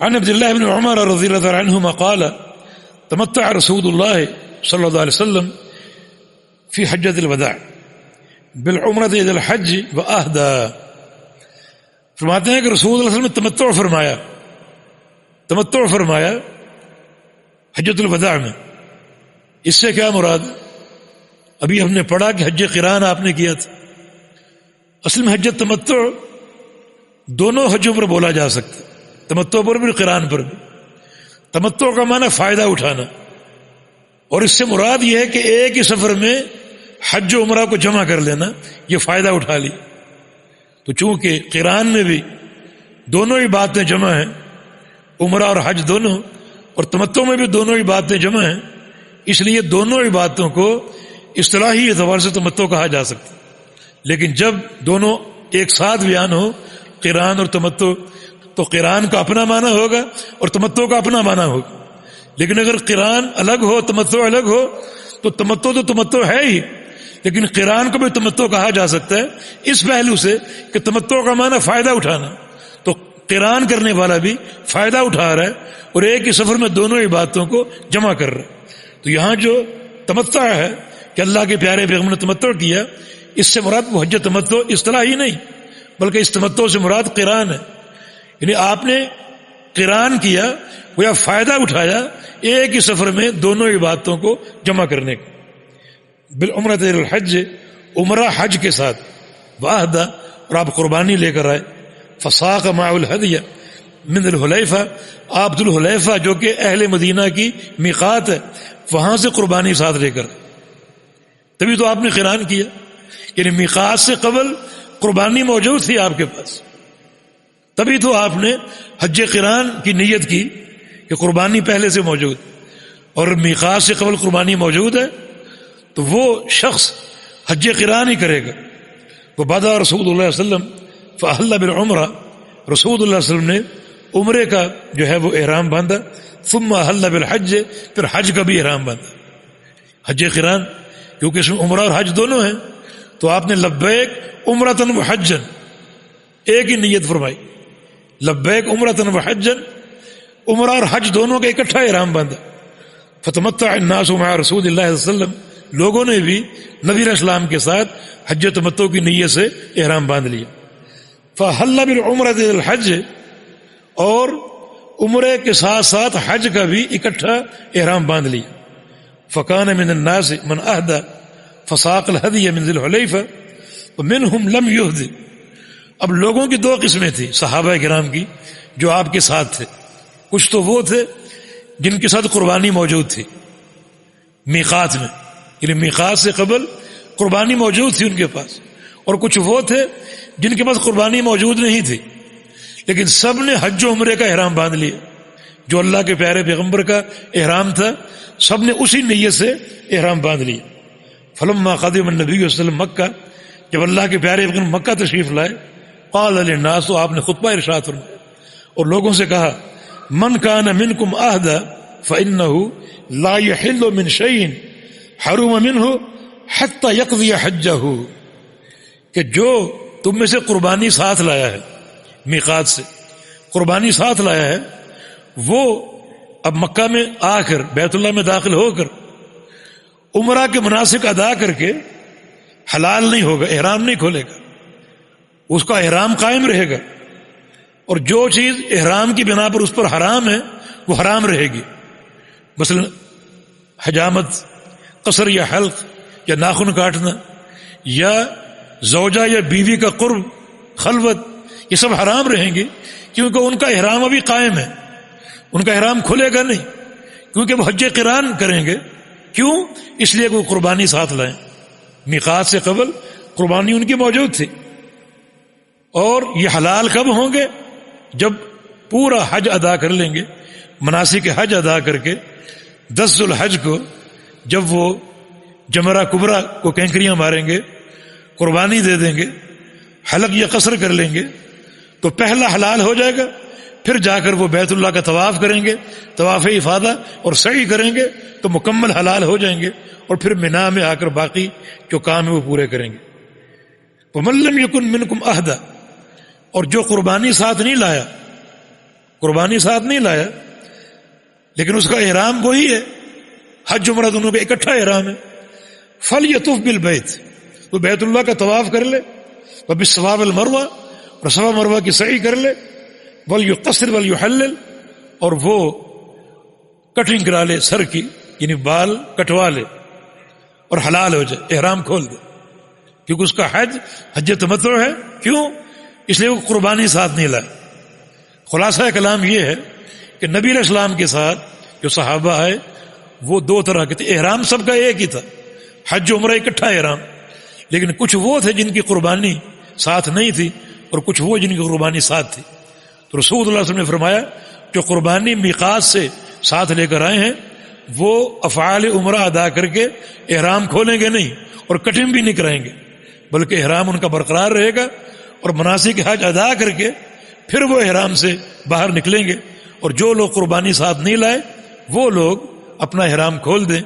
عن عبد الله بن عمر رضي الله عنهما قال تمتع رسول الله صلى الله عليه وسلم في حجة الوداع بالعمرة إلى الحج وأهدى. فرماتے ہیں کہ رسول اللہ علیہ وسلم نے تمتع فرمایا حجۃ الوداع میں. اس سے کیا مراد؟ ابھی ہم نے پڑھا کہ حج قران آپ نے کیا تھا. اصل میں حج تمتع دونوں حجوں پر بولا جا سکتا ہے، تمتع پر بھی قران پر بھی. تمتع کا معنی فائدہ اٹھانا، اور اس سے مراد یہ ہے کہ ایک ہی سفر میں حج و عمرہ کو جمع کر لینا، یہ فائدہ اٹھا لی. تو چونکہ قران میں بھی دونوں ہی باتیں جمع ہیں، عمرہ اور حج دونوں، اور تمتع میں بھی دونوں ہی باتیں جمع ہیں، اس لیے دونوں ہی باتوں کو اصطلاحی اعتبار سے تمتع کہا جا سکتا ہے. لیکن جب دونوں ایک ساتھ بیان ہو، قران اور تمتع، تو قران کا اپنا معنی ہوگا اور تمتع کا اپنا معنی ہوگا. لیکن اگر قران الگ ہو، تمتع الگ ہو، تو تمتع ہے ہی، لیکن قران کو بھی تمتع کہا جا سکتا ہے اس پہلو سے کہ تمتع کا معنی فائدہ اٹھانا، تو قران کرنے والا بھی فائدہ اٹھا رہا ہے اور ایک ہی سفر میں دونوں ہی باتوں کو جمع کر رہا ہے. تو یہاں جو تمتع ہے کہ اللہ کے پیارے پیغمبر نے تمتع کیا، اس سے مراد وہ حج تمتع اصطلاحی نہیں، بلکہ اس تمتع سے مراد قران ہے. یعنی آپ نے قران کیا، وہ یا فائدہ اٹھایا ایک ہی سفر میں دونوں ہی باتوں کو جمع کرنے کا. بالعمرۃ الی الحج، عمرہ حج کے ساتھ، واہدہ، اور آپ قربانی لے کر آئے. فساق مع الہدی من الحلیفہ، آپ ذوالحلیفہ جو کہ اہل مدینہ کی میقات ہے، وہاں سے قربانی ساتھ لے کر، تبھی تو آپ نے قران کیا. یعنی میقات سے قبل قربانی موجود تھی آپ کے پاس، تبھی تو آپ نے حج قران کی نیت کی کہ قربانی پہلے سے موجود، اور میقات سے قبل قربانی موجود ہے تو وہ شخص حج قران ہی کرے گا. وہ بدأ رسول اللہ صلی اللہ علیہ وسلم فأحل بالعمرہ، رسول اللہ صلی اللہ علیہ وسلم نے عمرے کا جو ہے وہ احرام باندھا. ثم أحل بالحج، پھر حج کا بھی احرام باندھا. حج قران کیونکہ اس میں عمرہ اور حج دونوں ہیں، تو آپ نے لبیک عمرۃ وحجا، ایک ہی نیت فرمائی، لبیک عمرۃ وحجا، عمرہ اور حج دونوں کا اکٹھا احرام باندھا. فتمتع الناس مع رسول اللہ صلی اللہ علیہ وسلم، لوگوں نے بھی نبی علیہ السلام کے ساتھ حج تمتع کی نیت سے احرام باندھ لیا. فحل بالعمرۃ الی الحج، اور عمرے کے ساتھ ساتھ حج کا بھی اکٹھا احرام باندھ لیا. فکان من الناس من اہدى فساق الہدی من ذی الحلیفہ ومنہم لم یہد. اب لوگوں کی دو قسمیں تھیں صحابہ کرام کی جو آپ کے ساتھ تھے. کچھ تو وہ تھے جن کے ساتھ قربانی موجود تھی میقات میں، یعنی میقات سے قبل قربانی موجود تھی ان کے پاس، اور کچھ وہ تھے جن کے پاس قربانی موجود نہیں تھی، لیکن سب نے حج و عمرے کا احرام باندھ لیا. جو اللہ کے پیارے پیغمبر کا احرام تھا، سب نے اسی نیت سے احرام باندھ لیا. فلما قدم النبی صلی اللہ علیہ وسلم مکہ، جب اللہ کے پیارے پیغمبر مکہ تشریف لائے، قال للناس، تو آپ نے خطبہ ارشاد فرمایا اور لوگوں سے کہا، من کان منکم اہدى فانہ لا یحل من شیء حرم منہ حتی یقضی حجہ، کہ جو تم میں سے قربانی ساتھ لایا ہے، میقات سے قربانی ساتھ لایا ہے، وہ اب مکہ میں آ کر بیت اللہ میں داخل ہو کر عمرہ کے مناسک ادا کر کے حلال نہیں ہوگا، احرام نہیں کھولے گا، اس کا احرام قائم رہے گا، اور جو چیز احرام کی بنا پر اس پر حرام ہے وہ حرام رہے گی. مثلا حجامت، قصر یا حلق یا ناخن کاٹنا، یا زوجہ یا بیوی کا قرب، خلوت، یہ سب حرام رہیں گے، کیونکہ ان کا احرام ابھی قائم ہے، ان کا احرام کھلے گا نہیں، کیونکہ وہ حج قران کریں گے. کیوں؟ اس لیے کہ وہ قربانی ساتھ لائیں. میقات سے قبل قربانی ان کی موجود تھی. اور یہ حلال کب ہوں گے؟ جب پورا حج ادا کر لیں گے، مناسک حج ادا کر کے 10 ذوالحج کو جب وہ جمرہ کبریٰ کو کینکریاں ماریں گے، قربانی دے دیں گے، حلق یا قصر کر لیں گے، تو پہلا حلال ہو جائے گا. پھر جا کر وہ بیت اللہ کا طواف کریں گے، طواف افاضہ، اور سعی کریں گے تو مکمل حلال ہو جائیں گے، اور پھر مینا میں آ کر باقی جو کام ہے وہ پورے کریں گے. وَمَن لَّمْ يَكُن مِّنكُمْ أَهْدَىٰ، اور جو قربانی ساتھ نہیں لایا، قربانی ساتھ نہیں لایا، لیکن اس کا احرام وہی ہے، حج عمرہ دونوں کا اکٹھا احرام ہے، فلیطف بالبیت، وہ بیت اللہ کا طواف کر لے، وبالصفا والمروہ، اور صفا مروہ کی سعی کر لے، ولیقصر ولیحلل، اور وہ کٹنگ کرا لے سر کی، یعنی بال کٹوا لے اور حلال ہو جائے، احرام کھول دے، کیونکہ اس کا حج تمتع ہے۔ کیوں؟ اس لیے وہ قربانی ساتھ نہیں لائے۔ خلاصہ کلام یہ ہے کہ نبی علیہ السلام کے ساتھ جو صحابہ آئے وہ دو طرح کے تھے، احرام سب کا ایک ہی تھا، حج عمرہ اکٹھا احرام، لیکن کچھ وہ تھے جن کی قربانی ساتھ نہیں تھی اور کچھ وہ جن کی قربانی ساتھ تھی۔ تو رسول اللہ صلی اللہ علیہ وسلم نے فرمایا جو قربانی میقات سے ساتھ لے کر آئے ہیں وہ افعال عمرہ ادا کر کے احرام کھولیں گے نہیں اور کٹنگ بھی نہیں کرائیں گے، بلکہ احرام ان کا برقرار رہے گا، اور مناسک حج ادا کر کے پھر وہ احرام سے باہر نکلیں گے۔ اور جو لوگ قربانی ساتھ نہیں لائے وہ لوگ اپنا احرام کھول دیں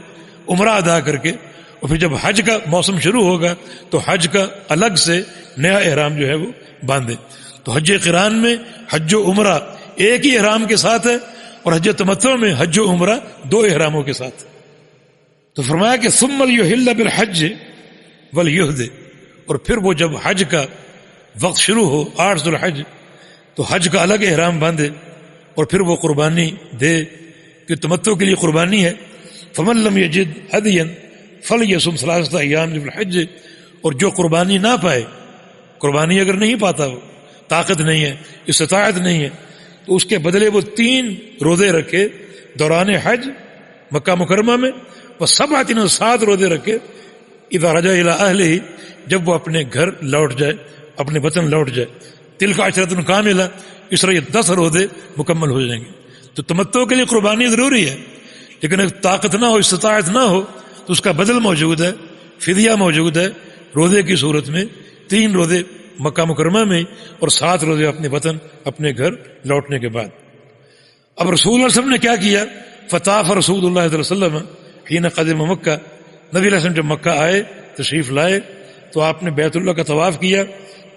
عمرہ ادا کر کے، اور پھر جب حج کا موسم شروع ہوگا تو حج کا الگ سے نیا احرام جو ہے وہ باندھیں۔ تو حج قران میں حج و عمرہ ایک ہی احرام کے ساتھ ہے، اور حج تمتع میں حج و عمرہ دو احراموں کے ساتھ۔ تو فرمایا کہ ثم لیحل بالحج ولیہد، اور پھر وہ جب حج کا وقت شروع ہو 8 ذو الحج تو حج کا الگ احرام باندھے اور پھر وہ قربانی دے، کہ تمتع کے لیے قربانی ہے۔ فمن لم یجد ہدیا فلیصم 3 ایام ذو الحج، اور جو قربانی نہ پائے، قربانی اگر نہیں پاتا، وہ طاقت نہیں ہے، استطاعت نہیں ہے، تو اس کے بدلے وہ 3 روزے رکھے دوران حج مکہ مکرمہ میں، وہ 7 روزے رکھے اذا رجع الی اہلہ، جب وہ اپنے گھر لوٹ جائے، اپنے وطن لوٹ جائے۔ تلک عشرۃ کاملہ، اس طرح یہ 10 روزے مکمل ہو جائیں گے۔ تو تمتع کے لیے قربانی ضروری ہے، لیکن اگر طاقت نہ ہو، استطاعت نہ ہو، تو اس کا بدل موجود ہے، فدیہ موجود ہے، روزے کی صورت میں 3 روزے مکہ مکرمہ میں اور 7 روزے اپنے وطن، اپنے گھر لوٹنے کے بعد۔ اب رسول اللہ صلی اللہ علیہ وسلم نے کیا کیا؟ فطاف رسول اللہ صلی اللہ علیہ وسلم حین قدم مکہ، نبی علیہ السلام جب مکہ آئے، تشریف لائے، تو آپ نے بیت اللہ کا طواف کیا،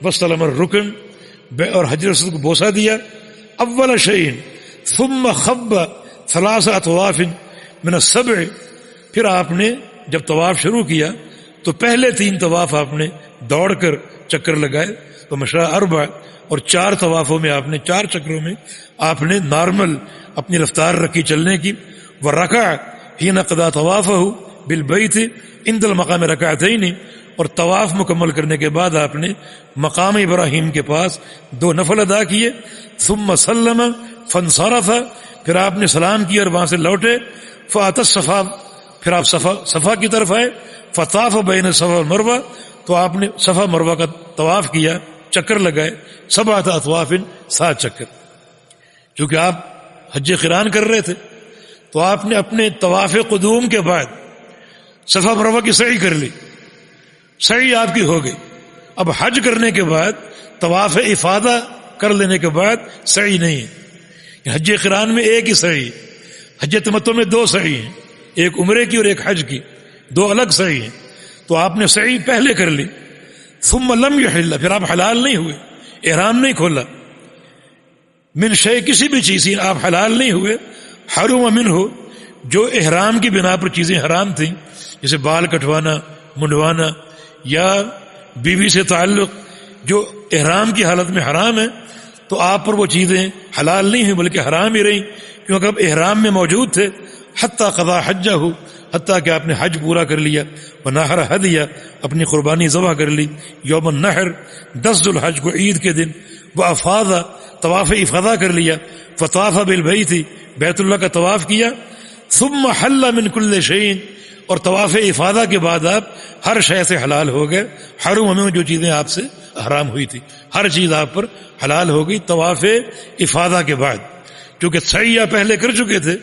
واستلم الرکن، اور حجر اسود کو بوسہ دیا، اول شیء ثم خب 3 اطواف من السبع، پھر آپ نے جب طواف شروع کیا تو پہلے 3 طواف آپ نے دوڑ کر چکر لگائے، تو مشرع 4، اور 4 طوافوں میں آپ نے 4 چکروں میں آپ نے نارمل اپنی رفتار رکھی چلنے کی۔ ورکع حین قضا طوافہ بالبیت عند المقام رکعتین، اور طواف مکمل کرنے کے بعد آپ نے مقام ابراہیم کے پاس 2 نفل ادا کیے۔ ثم سلم فانصرف، پھر آپ نے سلام کیا اور وہاں سے لوٹے۔ فأتى الصفا، پھر آپ صفا کی طرف آئے۔ فطاف بین الصفا والمروہ، تو آپ نے صفا مروہ کا طواف کیا، چکر لگائے، 7 اطواف، 7 چکر۔ چونکہ آپ حج قران کر رہے تھے تو آپ نے اپنے طواف قدوم کے بعد صفا مروہ کی سعی کر لی، سعی آپ کی ہو گئی۔ اب حج کرنے کے بعد طواف افادہ کر لینے کے بعد سعی نہیں ہے۔ حج قران میں ایک ہی سعی، حج تمتع میں 2 سعی ہیں، ایک عمرے کی اور ایک حج کی، 2 الگ سعی ہیں۔ تو آپ نے سعی پہلے کر لی۔ ثم لم یحل، پھر آپ حلال نہیں ہوئے، احرام نہیں کھولا، من شیء، کسی بھی چیز سے آپ حلال نہیں ہوئے، حرم منہ، جو احرام کی بنا پر چیزیں حرام تھیں، جیسے بال کٹوانا، منڈوانا، یا بیوی سے تعلق جو احرام کی حالت میں حرام ہے، تو آپ پر وہ چیزیں حلال نہیں ہوئی بلکہ حرام ہی رہیں، کیونکہ اب احرام میں موجود تھے۔ حتیٰ قضا حجہ، حتیٰ کہ آپ نے حج پورا کر لیا، ونحر ہدیہ، اپنی قربانی ذبح کر لی یوم النحر 10 ذو الحج کو، عید کے دن، وافاض، طواف افاضہ کر لیا، فطاف بالبیت، بیت اللہ کا طواف کیا، ثم حل من کل شیء، اور طواف افاضہ کے بعد آپ ہر شے سے حلال ہو گئے، حرم میں جو چیزیں آپ سے حرام ہوئی تھی ہر چیز آپ پر حلال ہو گئی طواف افاضہ کے بعد۔ کیونکہ سعی آپ پہلے کر چکے تھے،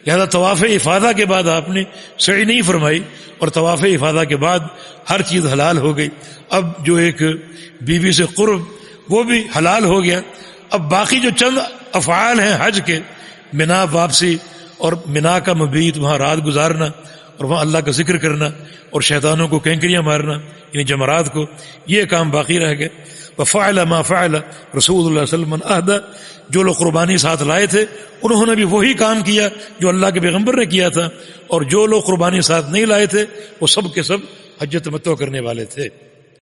لہذا طواف افاضہ کے بعد آپ نے سعی نہیں فرمائی، اور طواف افاضہ کے بعد ہر چیز حلال ہو گئی۔ اب جو ایک بیوی سے قرب وہ بھی حلال ہو گیا۔ اب باقی جو چند افعال ہیں حج کے، منا واپسی اور منا کا مبیت، وہاں رات گزارنا اور وہاں اللہ کا ذکر کرنا اور شیطانوں کو کینکریاں مارنا، یعنی جمرات کو، یہ کام باقی رہ گئے۔ وفعل ما فعل رسول اللہ صلی اللہ علیہ وسلم من اہدى، جو لوگ قربانی ساتھ لائے تھے انہوں نے بھی وہی کام کیا جو اللہ کے پیغمبر نے کیا تھا، اور جو لوگ قربانی ساتھ نہیں لائے تھے وہ سب کے سب حج تمتع کرنے والے تھے۔